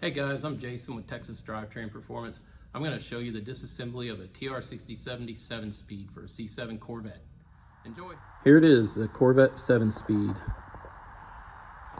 Hey guys, I'm Jason with Texas Drivetrain Performance. I'm going to show you the disassembly of a TR6070 7-speed for a C7 Corvette. Enjoy! Here it is, the Corvette 7-speed.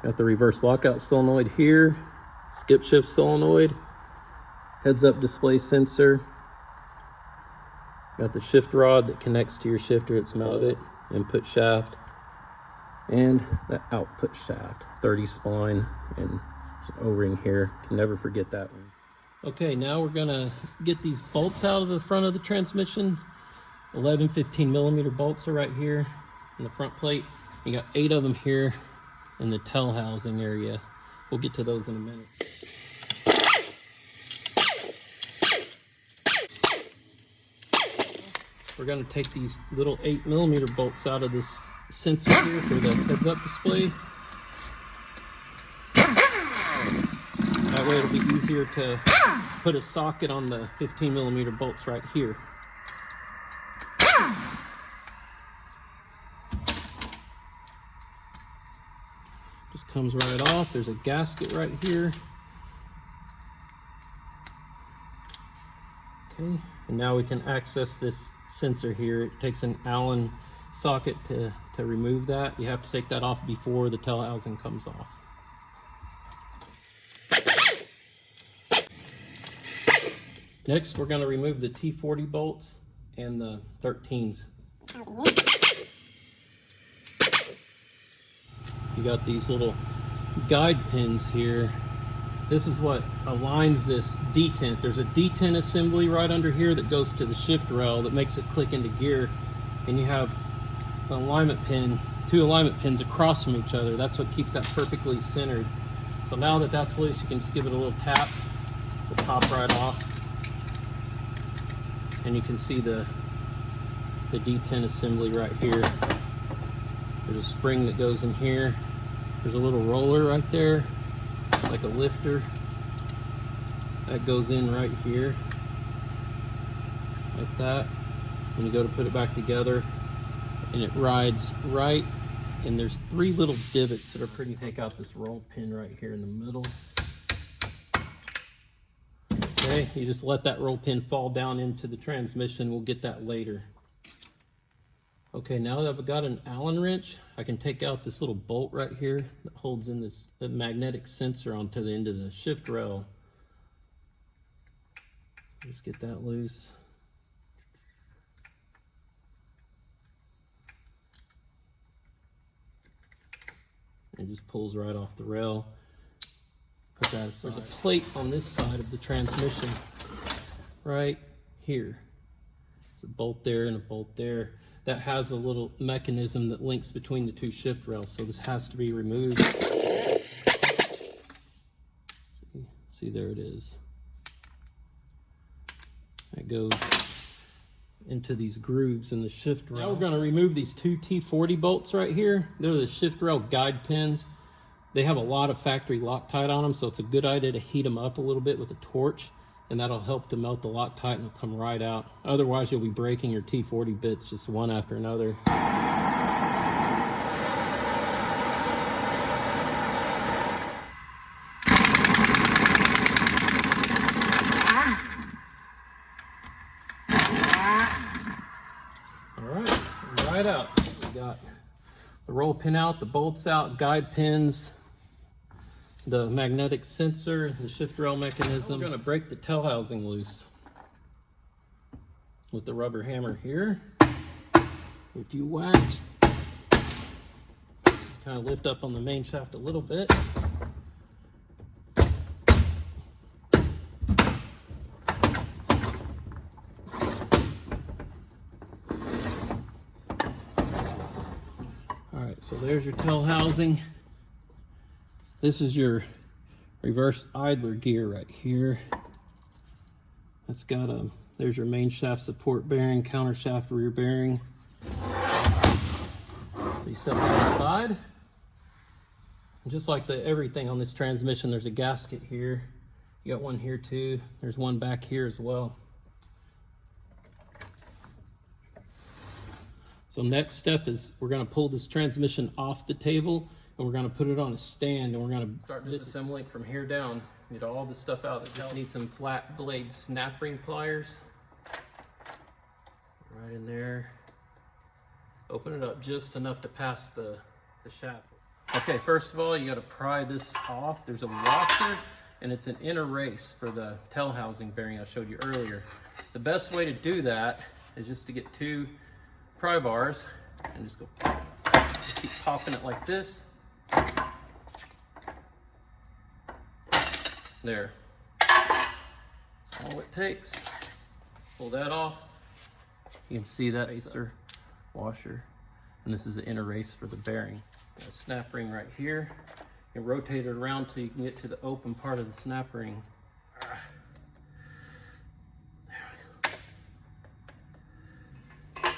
Got the reverse lockout solenoid here, skip shift solenoid, heads-up display sensor. Got the shift rod that connects to your shifter, it's mounted, input shaft, and the output shaft, 30 spline, and O-ring here. Can never forget that one. Okay, now we're gonna get these bolts out of the front of the transmission. 11 15mm bolts are right here in the front plate. You got 8 of them here in the tail housing area. We'll get to those in a minute. We're gonna take these little 8mm bolts out of this sensor here for the heads-up display. That way it'll be easier to put a socket on the 15mm bolts right here. Just comes right off. There's a gasket right here. Okay, and now we can access this sensor here. It takes an Allen socket to remove that. You have to take that off before the tail housing comes off. Next, we're going to remove the T40 bolts and the 13s. You got these little guide pins here. This is what aligns this detent. There's a detent assembly right under here that goes to the shift rail that makes it click into gear. And you have an alignment pin, 2 alignment pins across from each other. That's what keeps that perfectly centered. So now that that's loose, you can just give it a little tap. It'll pop right off. And you can see the detent assembly right here. There's a spring that goes in here. There's a little roller right there, like a lifter. That goes in right here, like that. When you go to put it back together, and it rides right. And there's 3 little divots that are pretty. Take out this roll pin right here in the middle. Okay, you just let that roll pin fall down into the transmission. We'll get that later. Okay, now that I've got an Allen wrench, I can take out this little bolt right here that holds in this magnetic sensor onto the end of the shift rail. Just get that loose. And it just pulls right off the rail. Put that aside. There's a plate on this side of the transmission right here. There's a bolt there and a bolt there. That has a little mechanism that links between the 2 shift rails, so this has to be removed. See, there it is. That goes into these grooves in the shift rail. Now we're going to remove these 2 T40 bolts right here. They're the shift rail guide pins. They have a lot of factory Loctite on them, so it's a good idea to heat them up a little bit with a torch, and that'll help to melt the Loctite and it'll come right out. Otherwise, you'll be breaking your T40 bits just one after another. All right, right out. We got the roll pin out, the bolts out, guide pins, the magnetic sensor, the shift rail mechanism. We're going to break the tail housing loose with the rubber hammer here. If you wax, kind of lift up on the main shaft a little bit. All right, so there's your tail housing. This is your reverse idler gear right here. That's got there's your main shaft support bearing, counter shaft rear bearing. So you set that aside. And just like everything on this transmission, there's a gasket here. You got one here too. There's one back here as well. So next step is we're going to pull this transmission off the table and we're going to put it on a stand, and we're going to start disassembling from here down. Get all this stuff out. Just need some flat blade snap ring pliers. Right in there. Open it up just enough to pass the shaft. Okay, first of all, you got to pry this off. There's a washer, and it's an inner race for the tail housing bearing I showed you earlier. The best way to do that is just to get 2 pry bars and just go keep popping it like this. There. That's all it takes. Pull that off. You can see that racer washer, and this is the inner race for the bearing. Got a snap ring right here. You can rotate it around till you can get to the open part of the snap ring. There we go.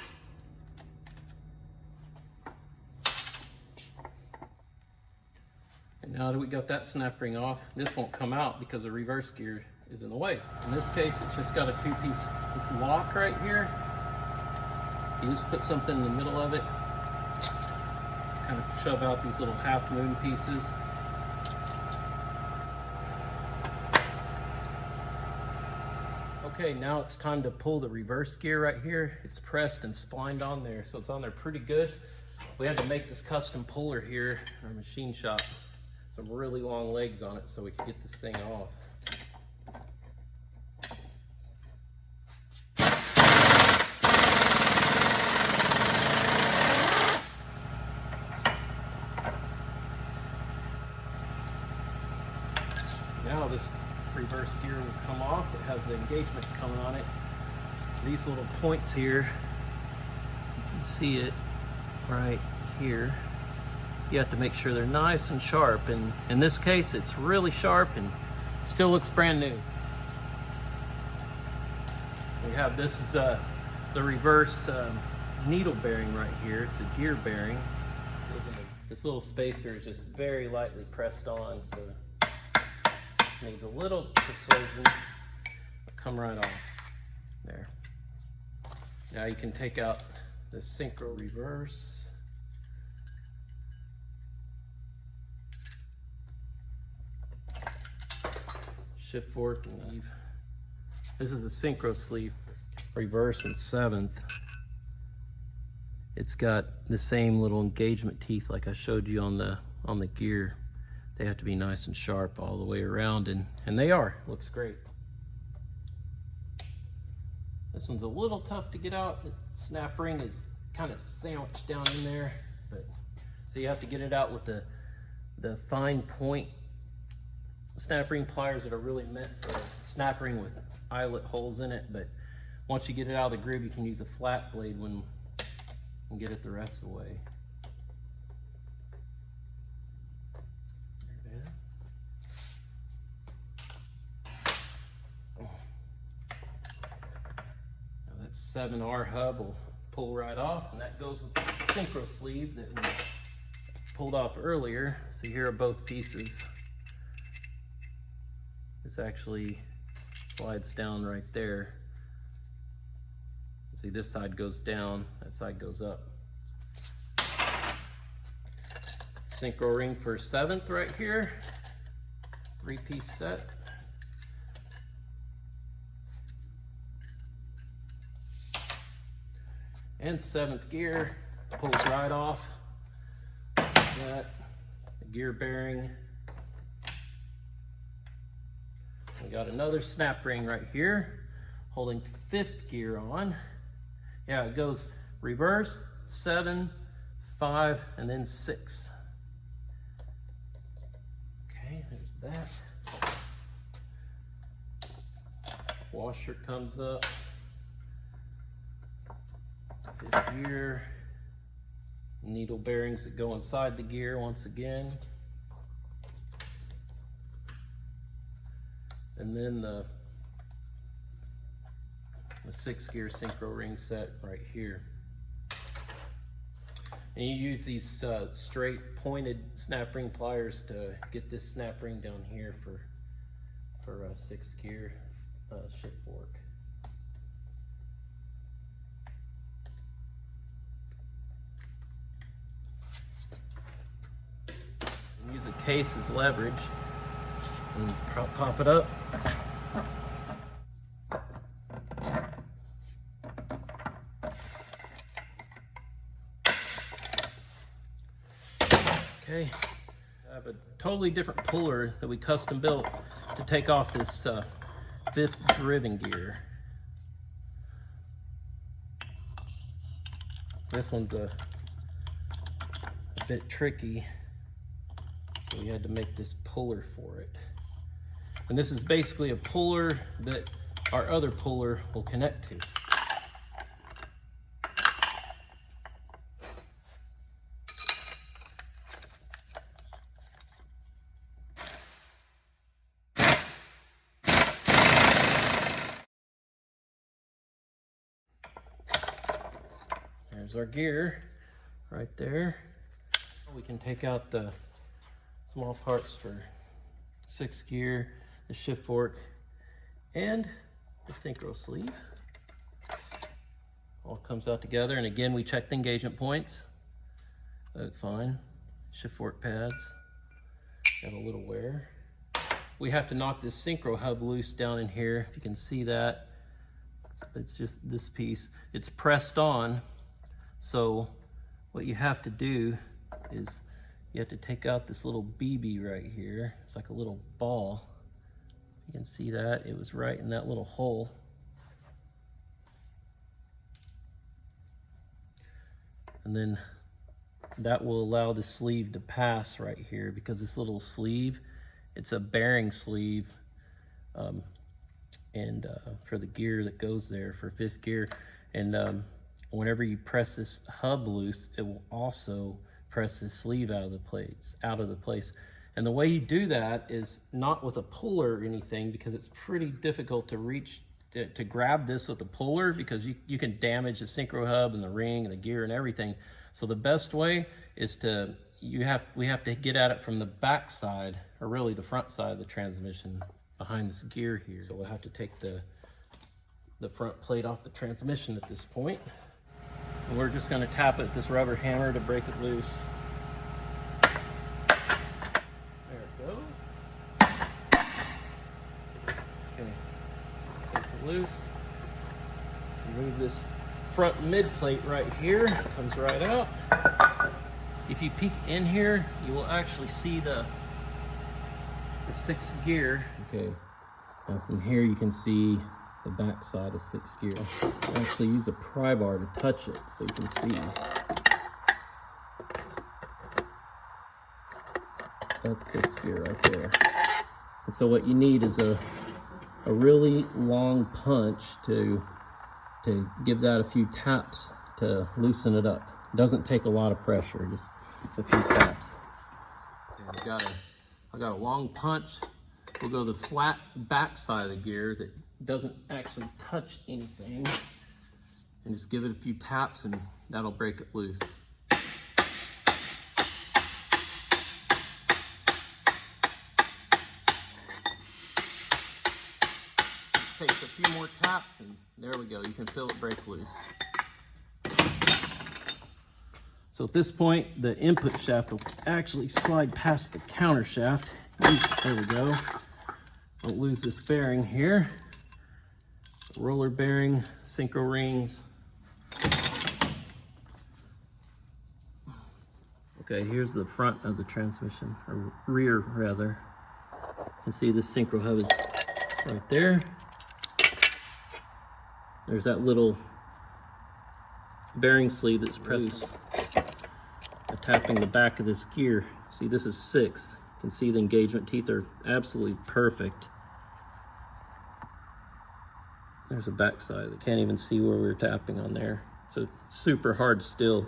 And now that we got that snap ring off, this won't come out because the reverse gear is in the way. In this case, it's just got a 2-piece lock right here. You just put something in the middle of it, kind of shove out these little half moon pieces. Okay, now it's time to pull the reverse gear right here. It's pressed and splined on there, so it's on there pretty good. We had to make this custom puller here in our machine shop. Some really long legs on it so we could get this thing off. Now this reverse gear will come off. It has the engagement coming on it. These little points here, you can see it right here. You have to make sure they're nice and sharp, and in this case it's really sharp and still looks brand new. We have this is the reverse needle bearing right here. It's a gear bearing. This little spacer is just very lightly pressed on, so needs a little persuasion. Come right off there. Now you can take out the synchro reverse. Shift fork and leave. This is a synchro sleeve reverse in 7th. It's got the same little engagement teeth like I showed you on the gear. They have to be nice and sharp all the way around, and they are. Looks great. This one's a little tough to get out. The snap ring is kind of sandwiched down in there, but so you have to get it out with the fine point snap ring pliers that are really meant for snap ring with eyelet holes in it. But once you get it out of the groove, you can use a flat blade and get it the rest of the way. Now that 7R hub will pull right off, and that goes with the synchro sleeve that we pulled off earlier. So here are both pieces. This actually slides down right there. See, this side goes down, that side goes up. Synchro ring for 7th right here. 3-piece set. And 7th gear pulls right off. That the gear bearing. We got another snap ring right here holding 5th gear on. Yeah, it goes reverse, 7, 5, and then 6. Okay, there's that. Washer comes up. 5th gear. Needle bearings that go inside the gear once again. And then the 6th gear synchro ring set right here. And you use these straight pointed snap ring pliers to get this snap ring down here for 6th gear shift fork. Use a case as leverage. and pop it up. Okay, I have a totally different puller that we custom built to take off this fifth driven gear. This one's a bit tricky, so we had to make this puller for it. And this is basically a puller that our other puller will connect to. There's our gear right there. We can take out the small parts for 6th gear, the shift fork, and the synchro sleeve. All comes out together, and again we check the engagement points. That's fine. Shift fork pads got a little wear. We have to knock this synchro hub loose down in here. If you can see that, it's just this piece. It's pressed on. So what you have to do is you have to take out this little BB right here. It's like a little ball. You can see that. It was right in that little hole. And then that will allow the sleeve to pass right here, because this little sleeve, it's a bearing sleeve for the gear that goes there for 5th gear. And whenever you press this hub loose, it will also press this sleeve out of the place. And the way you do that is not with a puller or anything, because it's pretty difficult to reach to grab this with a puller, because you can damage the synchro hub and the ring and the gear and everything. So the best way is we have to get at it from the back side, or really the front side of the transmission, behind this gear here. So we'll have to take the front plate off the transmission at this point. And we're just going to tap it with this rubber hammer to break it loose. There it goes. Okay, takes it loose. Remove this front mid plate right here. Comes right out. If you peek in here, you will actually see the 6th gear. Okay, now from here you can see the back side of 6th gear. I actually use a pry bar to touch it so you can see. That's 6th gear right there. And so what you need is a really long punch to give that a few taps to loosen it up. It doesn't take a lot of pressure, just a few taps. Okay, I got a long punch. We'll go the flat back side of the gear that doesn't actually touch anything, and just give it a few taps and that'll break it loose. Takes a few more taps and there we go. You can feel it break loose. So at this point, the input shaft will actually slide past the counter shaft. There we go. Don't lose this bearing here. Roller bearing, synchro rings. Okay, here's the front of the transmission, or rear rather. You can see the synchro hub is right there. There's that little bearing sleeve that's pressed, tapping the back of this gear. See, this is 6th. You can see the engagement teeth are absolutely perfect. There's a back side. You can't even see where we were tapping on there. So super hard still.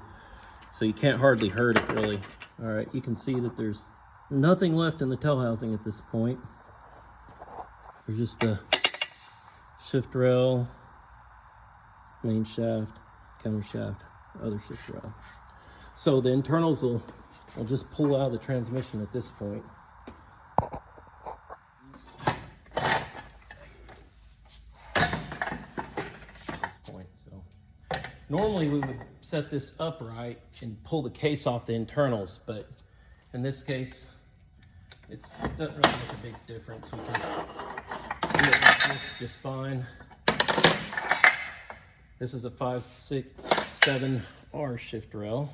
So you can't hardly hurt it really. All right, you can see that there's nothing left in the tail housing at this point. There's just the shift rail, main shaft, counter shaft, other shift rail. So the internals will just pull out of the transmission at this point. Normally we would set this upright and pull the case off the internals, but in this case, It doesn't really make a big difference. We can do it like this just fine. This is a 567R shift rail.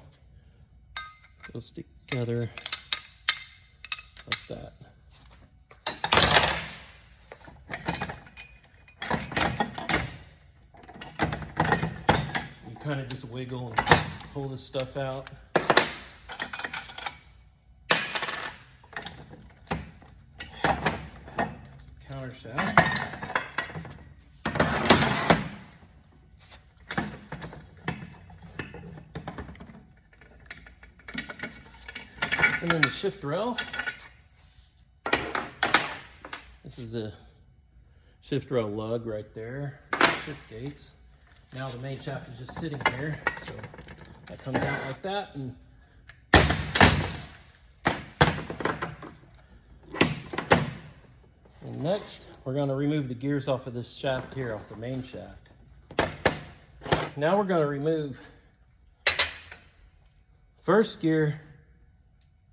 Goes together like that. You kind of just wiggle and pull this stuff out. Counter shaft. And then the shift rail. This is a shift rail lug right there. Shift gates. Now the main shaft is just sitting here, so that comes out like that. And next, we're going to remove the gears off of this shaft here, off the main shaft. Now we're going to remove first gear,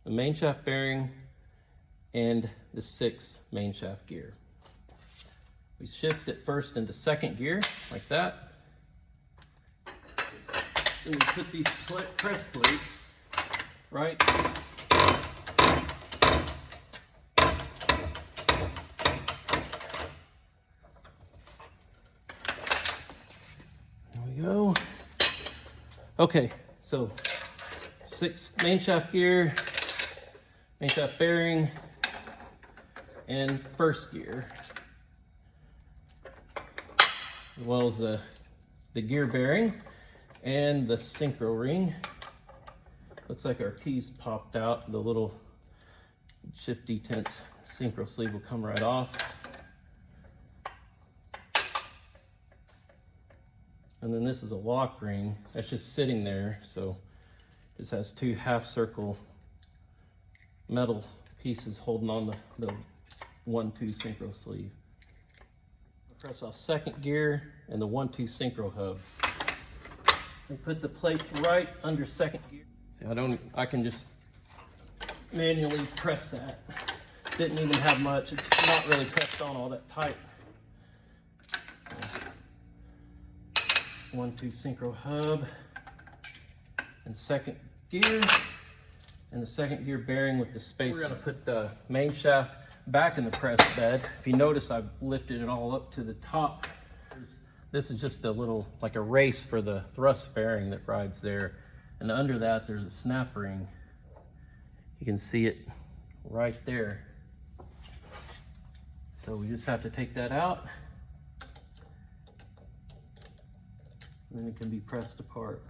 the main shaft bearing, and the 6th main shaft gear. We shift it first into second gear, like that. Then we put these press plates right there we go. Okay, so 6th main shaft gear, main shaft bearing, and first gear, as well as the gear bearing and the synchro ring. Looks like our keys popped out. The little shift detent synchro sleeve will come right off. And then this is a lock ring that's just sitting there, so it just has 2 half circle metal pieces holding on the 1-2 synchro sleeve. Press off second gear and the 1-2 synchro hub. And put the plates right under second gear. See, I can just manually press that. Didn't even have much. It's not really pressed on all that tight. 1-2 synchro hub and second gear, and the second gear bearing with the spacer. We're going to put the main shaft back in the press bed. If you notice, I've lifted it all up to the top. This is just a little, like a race for the thrust bearing that rides there. And under that, there's a snap ring. You can see it right there. So we just have to take that out. And then it can be pressed apart.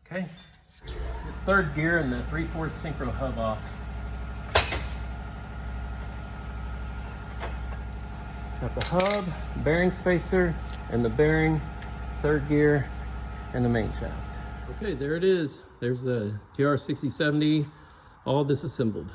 Okay, the third gear and the 3/4 synchro hub off. Got the hub, bearing spacer, and the bearing, third gear, and the main shaft. Okay, there it is. There's the TR6070, all disassembled.